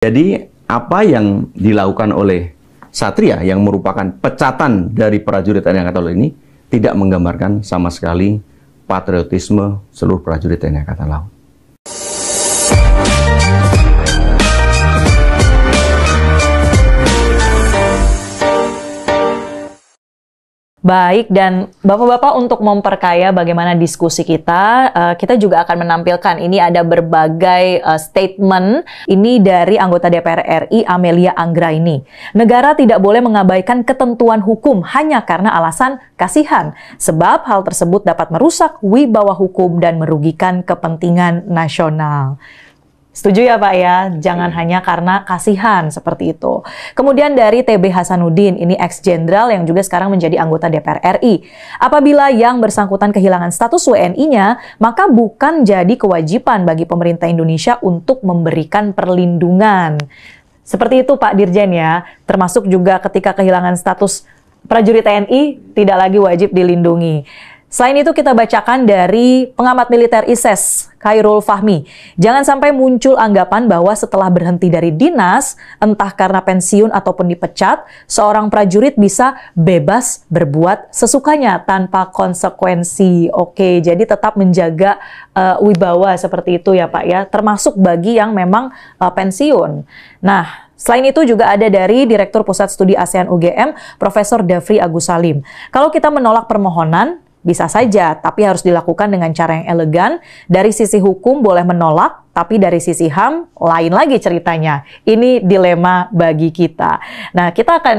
Jadi apa yang dilakukan oleh Satria yang merupakan pecatan dari prajurit TNI Angkatan Laut ini tidak menggambarkan sama sekali patriotisme seluruh prajurit TNI Angkatan Laut. Baik, dan Bapak-Bapak untuk memperkaya bagaimana diskusi kita, kita juga akan menampilkan ini ada berbagai statement ini dari anggota DPR RI Amelia Anggraini. Negara tidak boleh mengabaikan ketentuan hukum hanya karena alasan kasihan, sebab hal tersebut dapat merusak wibawa hukum dan merugikan kepentingan nasional. Setuju ya Pak ya, jangan hanya karena kasihan seperti itu. Kemudian dari TB Hasanuddin, ini ex-jenderal yang juga sekarang menjadi anggota DPR RI. Apabila yang bersangkutan kehilangan status WNI-nya, maka bukan jadi kewajiban bagi pemerintah Indonesia untuk memberikan perlindungan. Seperti itu Pak Dirjen ya, termasuk juga ketika kehilangan status prajurit TNI tidak lagi wajib dilindungi. Selain itu kita bacakan dari pengamat militer ISES, Khairul Fahmi. Jangan sampai muncul anggapan bahwa setelah berhenti dari dinas, entah karena pensiun ataupun dipecat, seorang prajurit bisa bebas berbuat sesukanya tanpa konsekuensi. Oke, jadi tetap menjaga wibawa seperti itu ya Pak ya, termasuk bagi yang memang pensiun. Nah, selain itu juga ada dari Direktur Pusat Studi ASEAN UGM, Profesor Dafri Agus Salim. Kalau kita menolak permohonan, bisa saja, tapi harus dilakukan dengan cara yang elegan. Dari sisi hukum boleh menolak, tapi dari sisi HAM lain lagi ceritanya. Ini dilema bagi kita. Nah, kita akan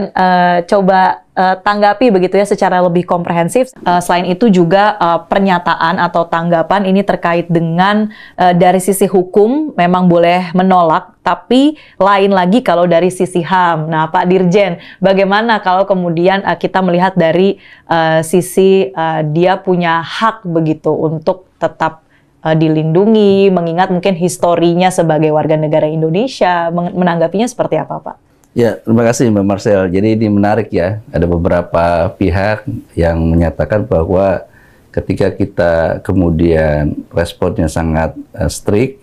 coba tanggapi begitu ya secara lebih komprehensif. Selain itu juga pernyataan atau tanggapan ini terkait dengan dari sisi hukum memang boleh menolak, tapi lain lagi kalau dari sisi HAM. Nah, Pak Dirjen, bagaimana kalau kemudian kita melihat dari sisi dia punya hak begitu untuk tetap dilindungi, mengingat mungkin historinya sebagai warga negara Indonesia, menanggapinya seperti apa, Pak? Ya, terima kasih Mbak Marcel. Jadi ini menarik ya, ada beberapa pihak yang menyatakan bahwa ketika kita kemudian responnya sangat strict,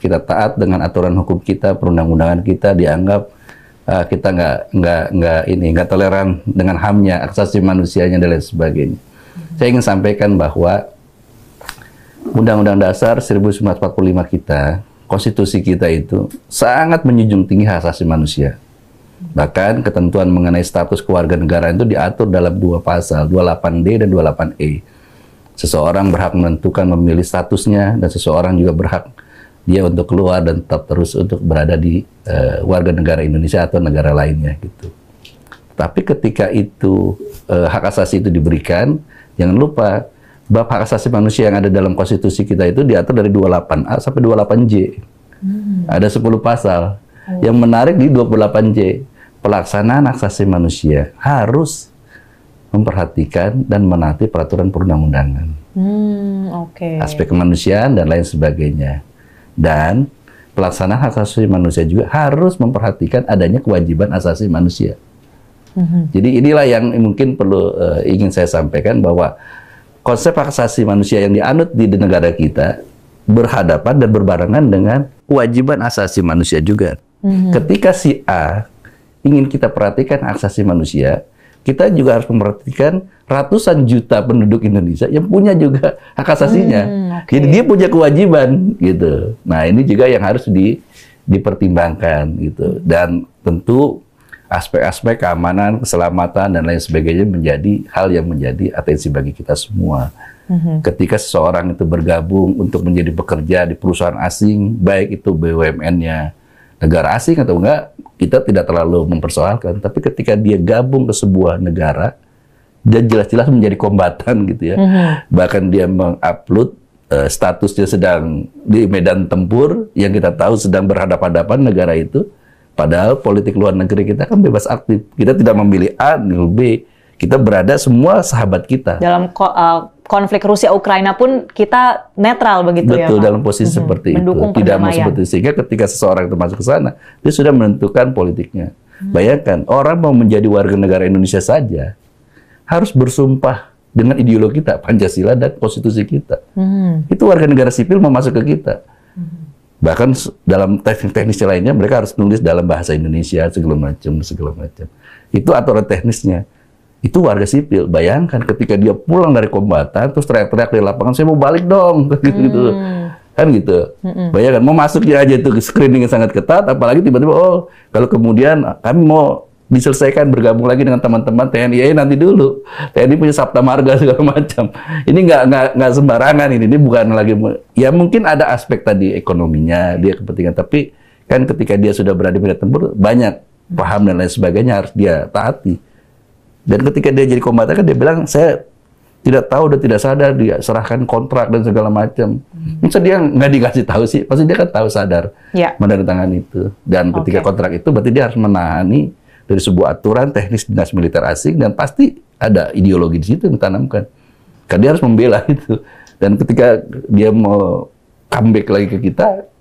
kita taat dengan aturan hukum kita, perundang-undangan kita, dianggap kita nggak toleran dengan HAM-nya, hak asasi manusianya dan lain sebagainya. Saya ingin sampaikan bahwa Undang-Undang Dasar 1945 kita, konstitusi kita itu sangat menjunjung tinggi hak asasi manusia. Bahkan ketentuan mengenai status kewarganegaraan itu diatur dalam dua pasal, 28D dan 28E. Seseorang berhak menentukan memilih statusnya, dan seseorang juga berhak dia untuk keluar dan tetap terus untuk berada di warga negara Indonesia atau negara lainnya gitu. Tapi ketika itu hak asasi itu diberikan, jangan lupa bab hak asasi manusia yang ada dalam konstitusi kita itu diatur dari 28A sampai 28J. Ada 10 pasal. Yang menarik di 28J, pelaksanaan hak asasi manusia harus memperhatikan dan menaati peraturan perundang-undangan. Aspek kemanusiaan dan lain sebagainya. Dan pelaksanaan hak asasi manusia juga harus memperhatikan adanya kewajiban asasi manusia. Jadi inilah yang mungkin perlu ingin saya sampaikan, bahwa konsep hak asasi manusia yang dianut di negara kita berhadapan dan berbarengan dengan kewajiban asasi manusia juga. Ketika si A ingin kita perhatikan hak asasi manusia, kita juga harus memperhatikan ratusan juta penduduk Indonesia yang punya juga hak asasinya. Jadi dia punya kewajiban gitu. Nah, ini juga yang harus dipertimbangkan gitu. Dan tentu aspek-aspek keamanan, keselamatan, dan lain sebagainya menjadi hal yang menjadi atensi bagi kita semua. Ketika seseorang itu bergabung untuk menjadi pekerja di perusahaan asing, baik itu BUMN-nya negara asing atau enggak, kita tidak terlalu mempersoalkan. Tapi ketika dia gabung ke sebuah negara, dia jelas-jelas menjadi kombatan gitu ya. Bahkan dia mengupload statusnya sedang di medan tempur, yang kita tahu sedang berhadapan-hadapan negara itu. Padahal politik luar negeri kita kan bebas aktif. Kita tidak memilih A, memilih B. Kita berada semua sahabat kita. Dalam konflik Rusia-Ukraina pun kita netral begitu. Betul, ya Pak? Dalam posisi seperti mendukung itu. Tidak mau seperti itu. Sehingga ketika seseorang itu masuk ke sana, dia sudah menentukan politiknya. Bayangkan, orang mau menjadi warga negara Indonesia saja harus bersumpah dengan ideologi kita, Pancasila dan konstitusi kita. Itu warga negara sipil mau masuk ke kita. Bahkan dalam teknis lainnya mereka harus nulis dalam bahasa Indonesia segala macam. Itu aturan teknisnya. Itu warga sipil. Bayangkan ketika dia pulang dari kombatan terus teriak-teriak di lapangan, saya mau balik dong, gitu. Kan gitu. Bayangkan mau masuknya aja itu screening yang sangat ketat, apalagi tiba-tiba kalau kemudian kami mau diselesaikan bergabung lagi dengan teman-teman TNI, nanti dulu. TNI punya Sabta Marga segala macam. Ini nggak sembarangan ini bukan lagi, ya mungkin ada aspek tadi ekonominya, dia kepentingan, tapi kan ketika dia sudah berada di medan tempur, banyak paham dan lain sebagainya harus dia taati. Dan ketika dia jadi kombatan kan dia bilang, saya tidak tahu dan tidak sadar, dia serahkan kontrak dan segala macam. Masa dia nggak dikasih tahu sih? Pasti dia kan tahu, sadar menandatangani itu. Dan ketika kontrak itu berarti dia harus menahani dari sebuah aturan teknis dinas militer asing, dan pasti ada ideologi di situ yang ditanamkan. Karena dia harus membela itu. Dan ketika dia mau comeback lagi ke kita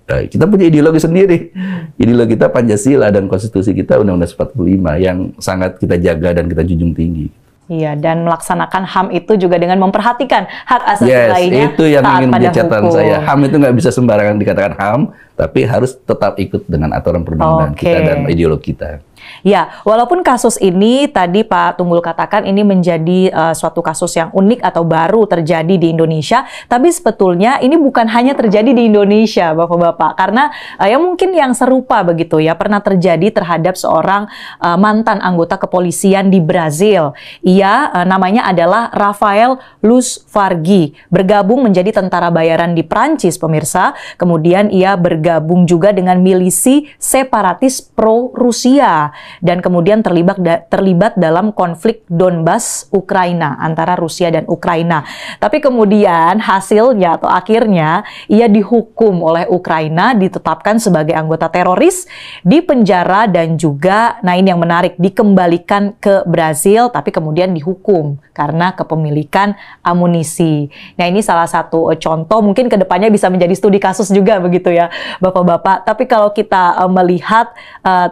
punya ideologi sendiri. Ideologi kita Pancasila dan konstitusi kita Undang-Undang 45 yang sangat kita jaga dan kita junjung tinggi. Iya, dan melaksanakan HAM itu juga dengan memperhatikan hak asasi lainnya. Itu yang ingin menjadi catatan hukum. saya. HAM itu nggak bisa sembarangan dikatakan HAM, tapi harus tetap ikut dengan aturan perundang-undangan kita dan ideologi kita. Ya, walaupun kasus ini tadi Pak Tunggul katakan ini menjadi suatu kasus yang unik atau baru terjadi di Indonesia, tapi sebetulnya ini bukan hanya terjadi di Indonesia, Bapak-bapak, karena ya mungkin yang serupa begitu ya pernah terjadi terhadap seorang mantan anggota kepolisian di Brazil. Ia namanya adalah Rafael Luz Vargi, bergabung menjadi tentara bayaran di Prancis, pemirsa. Kemudian ia bergabung juga dengan milisi separatis pro-Rusia dan kemudian terlibat dalam konflik Donbas Ukraina antara Rusia dan Ukraina. Tapi kemudian hasilnya atau akhirnya ia dihukum oleh Ukraina, ditetapkan sebagai anggota teroris, dipenjara dan juga, nah ini yang menarik, dikembalikan ke Brazil tapi kemudian dihukum karena kepemilikan amunisi. Nah ini salah satu contoh, mungkin kedepannya bisa menjadi studi kasus juga begitu ya Bapak-bapak. Tapi kalau kita melihat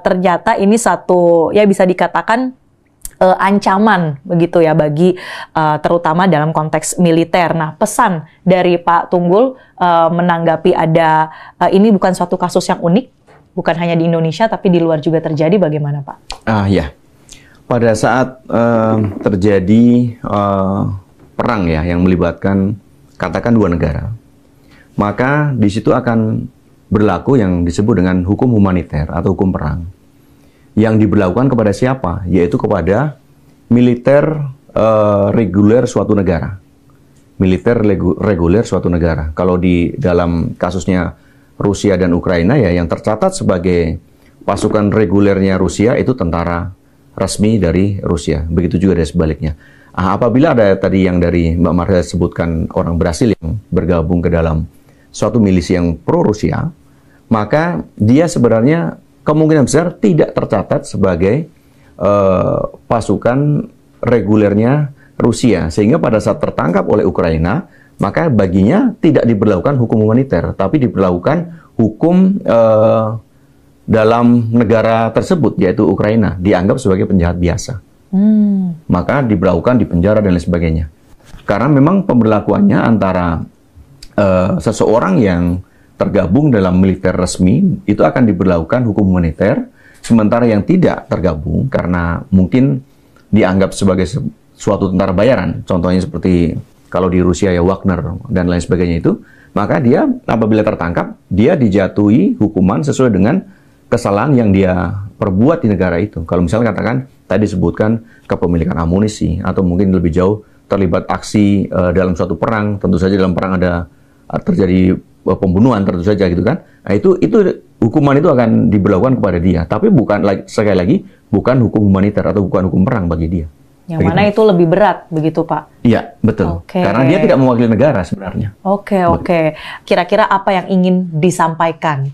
ternyata ini satu ya bisa dikatakan ancaman begitu ya bagi terutama dalam konteks militer. Nah, pesan dari Pak Tunggul menanggapi ada ini bukan suatu kasus yang unik, bukan hanya di Indonesia tapi di luar juga terjadi, bagaimana Pak? Ya, pada saat terjadi perang ya yang melibatkan katakan dua negara, maka di situ akan berlaku yang disebut dengan hukum humaniter atau hukum perang. Yang diberlakukan kepada siapa? Yaitu kepada militer reguler suatu negara. Militer reguler suatu negara. Kalau di dalam kasusnya Rusia dan Ukraina ya, yang tercatat sebagai pasukan regulernya Rusia itu tentara resmi dari Rusia. Begitu juga dari sebaliknya. Apabila ada tadi yang dari Mbak Marsha sebutkan orang Brasil yang bergabung ke dalam suatu milisi yang pro-Rusia, maka dia sebenarnya kemungkinan besar tidak tercatat sebagai pasukan regulernya Rusia. Sehingga pada saat tertangkap oleh Ukraina, maka baginya tidak diberlakukan hukum humaniter, tapi diberlakukan hukum dalam negara tersebut, yaitu Ukraina, dianggap sebagai penjahat biasa. Maka diberlakukan di penjara dan lain sebagainya. Karena memang pemberlakuannya antara seseorang yang tergabung dalam militer resmi itu akan diberlakukan hukum humaniter, sementara yang tidak tergabung karena mungkin dianggap sebagai suatu tentara bayaran, contohnya seperti kalau di Rusia ya Wagner dan lain sebagainya itu, maka dia apabila tertangkap dia dijatuhi hukuman sesuai dengan kesalahan yang dia perbuat di negara itu. Kalau misalnya katakan tadi disebutkan kepemilikan amunisi atau mungkin lebih jauh terlibat aksi dalam suatu perang, tentu saja dalam perang ada terjadi pembunuhan tentu saja gitu kan. Nah, itu hukuman itu akan diberlakukan kepada dia, tapi bukan sekali lagi bukan hukum humaniter atau bukan hukum perang bagi dia. Yang begitu. Mana itu lebih berat begitu Pak? Iya, betul. Karena dia tidak mewakili negara sebenarnya. Oke. Kira-kira apa yang ingin disampaikan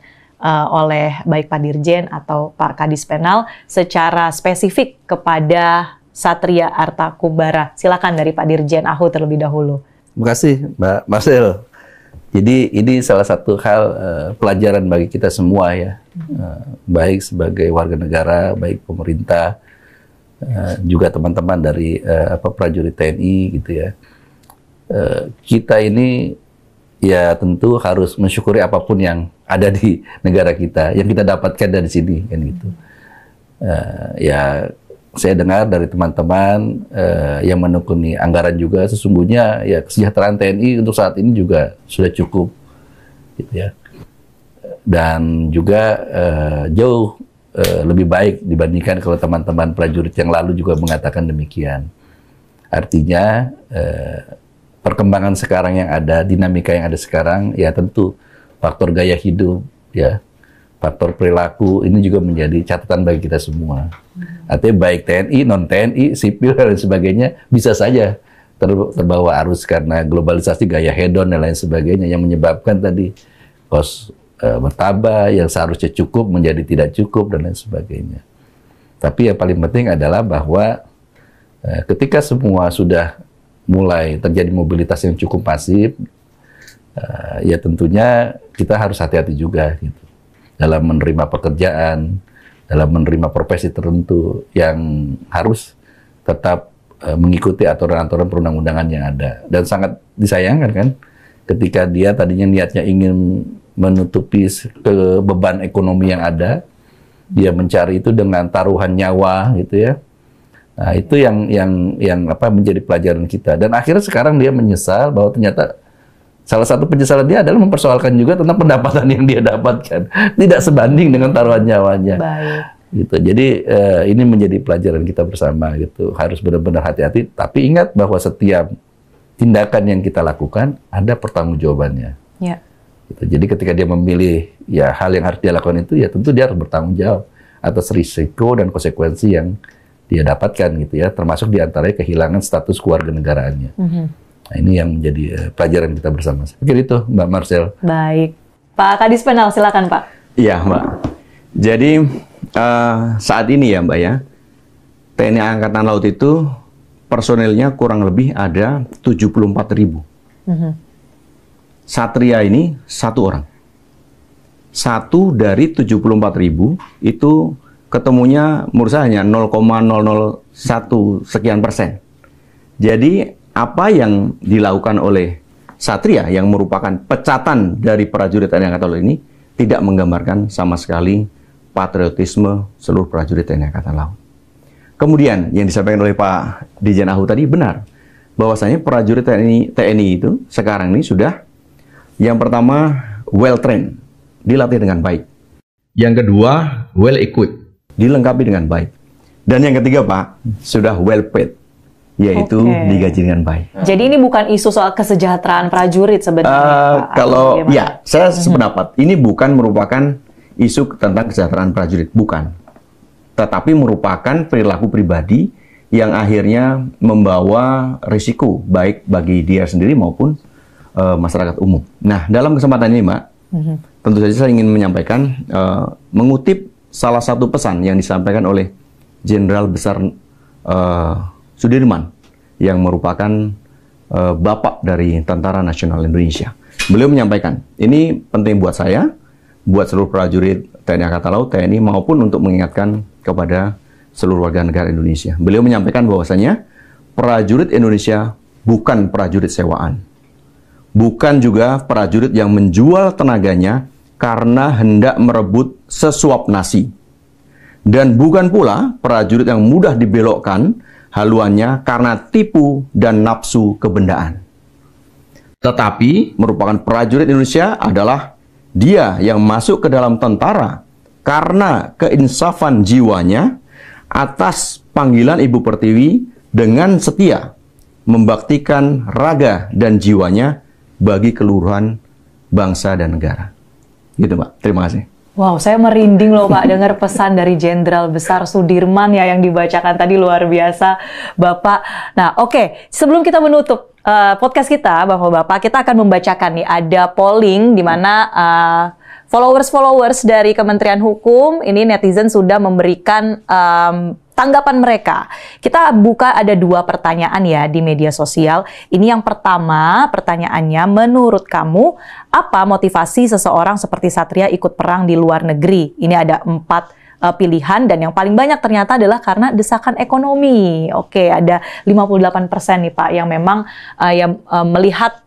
oleh baik Pak Dirjen atau Pak Kadis Penal secara spesifik kepada Satria Arta Kumbara? Silakan dari Pak Dirjen Ahu terlebih dahulu. Terima kasih Mbak Marcel. Jadi ini salah satu hal pelajaran bagi kita semua ya, baik sebagai warga negara, baik pemerintah, juga teman-teman dari prajurit TNI gitu ya. Kita ini ya tentu harus mensyukuri apapun yang ada di negara kita, yang kita dapatkan dari sini, kan gitu. Ya, saya dengar dari teman-teman yang menekuni anggaran juga, sesungguhnya ya kesejahteraan TNI untuk saat ini juga sudah cukup, gitu ya. Dan juga jauh lebih baik dibandingkan kalau teman-teman prajurit yang lalu juga mengatakan demikian. Artinya perkembangan sekarang yang ada, dinamika yang ada sekarang, ya tentu faktor gaya hidup, ya, faktor perilaku ini juga menjadi catatan bagi kita semua. Artinya baik TNI, non TNI, sipil dan sebagainya bisa saja terbawa arus karena globalisasi, gaya hedon dan lain sebagainya yang menyebabkan tadi kos bertambah, yang seharusnya cukup menjadi tidak cukup dan lain sebagainya. Tapi yang paling penting adalah bahwa ketika semua sudah mulai terjadi mobilitas yang cukup masif, ya tentunya kita harus hati-hati juga gitu, dalam menerima pekerjaan, dalam menerima profesi tertentu yang harus tetap mengikuti aturan-aturan perundang-undangan yang ada. Dan sangat disayangkan kan, ketika dia tadinya niatnya ingin menutupi beban ekonomi yang ada, dia mencari itu dengan taruhan nyawa gitu ya. Nah, itu yang apa menjadi pelajaran kita. Dan akhirnya sekarang dia menyesal bahwa ternyata salah satu penyesalan dia adalah mempersoalkan juga tentang pendapatan yang dia dapatkan tidak sebanding dengan taruhan nyawanya. Baik. Gitu. Jadi ini menjadi pelajaran kita bersama gitu. Harus benar-benar hati-hati, tapi ingat bahwa setiap tindakan yang kita lakukan ada pertanggungjawabannya. Ya. Gitu. Jadi ketika dia memilih ya hal yang harus dia lakukan itu, ya tentu dia harus bertanggung jawab atas risiko dan konsekuensi yang dia dapatkan gitu ya, termasuk diantaranya kehilangan status kewarganegaraannya. Nah, ini yang menjadi pelajaran kita bersama. Saya pikir itu, Mbak Marcel. Baik, Pak Kadis Penal, silakan Pak. Iya, Mbak. Jadi saat ini ya, Mbak ya, TNI Angkatan Laut itu personelnya kurang lebih ada 74.000. Satria ini 1 orang. 1 dari 74.000 itu ketemunya menurut saya hanya 0,001 sekian persen. Jadi apa yang dilakukan oleh Satria yang merupakan pecatan dari prajurit TNI Angkatan Laut ini tidak menggambarkan sama sekali patriotisme seluruh prajurit TNI Angkatan Laut. Kemudian yang disampaikan oleh Pak Dijen Ahu tadi benar, bahwasanya prajurit TNI itu sekarang ini sudah yang pertama well trained, dilatih dengan baik. Yang kedua well equipped, dilengkapi dengan baik. Dan yang ketiga Pak, sudah well paid, yaitu digaji dengan baik. Jadi ini bukan isu soal kesejahteraan prajurit sebenarnya Pak? Kalau ya, saya sependapat, ini bukan merupakan isu tentang kesejahteraan prajurit, bukan. Tetapi merupakan perilaku pribadi yang akhirnya membawa risiko baik bagi dia sendiri maupun masyarakat umum. Nah, dalam kesempatan ini, Mbak, tentu saja saya ingin menyampaikan, mengutip salah satu pesan yang disampaikan oleh Jenderal Besar Sudirman, yang merupakan bapak dari Tentara Nasional Indonesia. Beliau menyampaikan, ini penting buat saya, buat seluruh prajurit TNI Angkatan Laut, TNI, maupun untuk mengingatkan kepada seluruh warga negara Indonesia. Beliau menyampaikan bahwasanya prajurit Indonesia bukan prajurit sewaan. Bukan juga prajurit yang menjual tenaganya karena hendak merebut sesuap nasi. Dan bukan pula prajurit yang mudah dibelokkan haluannya karena tipu dan nafsu kebendaan. Tetapi merupakan prajurit Indonesia adalah dia yang masuk ke dalam tentara karena keinsafan jiwanya atas panggilan Ibu Pertiwi dengan setia membaktikan raga dan jiwanya bagi keluruhan bangsa dan negara. Gitu, Pak. Terima kasih. Wow, saya merinding loh Pak dengar pesan dari Jenderal Besar Sudirman ya yang dibacakan tadi, luar biasa Bapak. Nah, oke, sebelum kita menutup podcast kita, Bapak-bapak, kita akan membacakan nih ada polling di mana followers dari Kementerian Hukum ini netizen sudah memberikan tanggapan mereka. Kita buka ada 2 pertanyaan ya di media sosial. Ini yang pertama, pertanyaannya, menurut kamu apa motivasi seseorang seperti Satria ikut perang di luar negeri? Ini ada 4 pilihan dan yang paling banyak ternyata adalah karena desakan ekonomi. Oke, ada 58% nih Pak yang memang melihat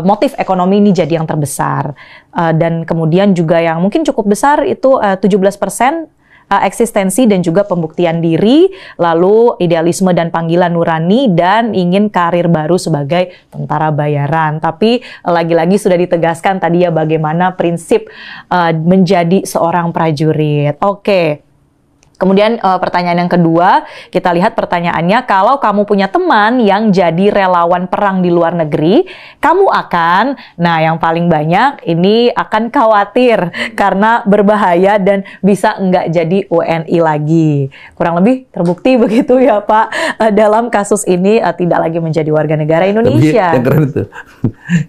motif ekonomi ini jadi yang terbesar. Dan kemudian juga yang mungkin cukup besar itu 17% eksistensi dan juga pembuktian diri, lalu idealisme dan panggilan nurani, dan ingin karir baru sebagai tentara bayaran. Tapi lagi-lagi sudah ditegaskan tadi ya bagaimana prinsip menjadi seorang prajurit. Oke. Kemudian pertanyaan yang kedua, kita lihat pertanyaannya, kalau kamu punya teman yang jadi relawan perang di luar negeri, kamu akan, nah yang paling banyak ini akan khawatir karena berbahaya dan bisa nggak jadi WNI lagi. Kurang lebih terbukti begitu ya Pak, dalam kasus ini tidak lagi menjadi warga negara Indonesia. Tapi yang keren itu,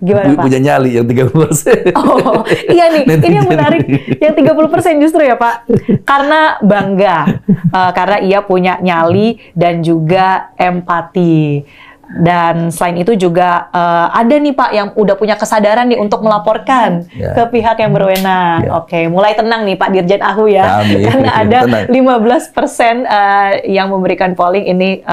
gimana Pak? Punya nyali yang 30%. Oh iya nih, ini yang menarik, yang 30% justru ya Pak, karena bangga. Karena ia punya nyali dan juga empati. Dan selain itu juga ada nih Pak yang udah punya kesadaran nih untuk melaporkan ke pihak yang berwenang. Oke, mulai tenang nih Pak Dirjen Ahu ya. Karena ada 15% yang memberikan polling ini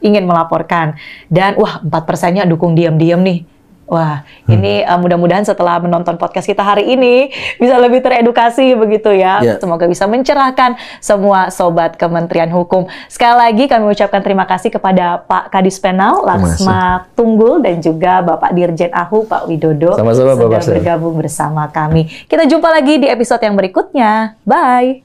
ingin melaporkan. Dan wah 4%-nya dukung diam-diam nih. Wah, ini mudah-mudahan setelah menonton podcast kita hari ini bisa lebih teredukasi begitu ya. Semoga bisa mencerahkan semua sobat Kementerian Hukum. Sekali lagi kami ucapkan terima kasih kepada Pak Kadis Penal Laksma Tunggul dan juga Bapak Dirjen Ahu Pak Widodo Sama-sama, sudah bergabung bersama kami. Kita jumpa lagi di episode yang berikutnya. Bye.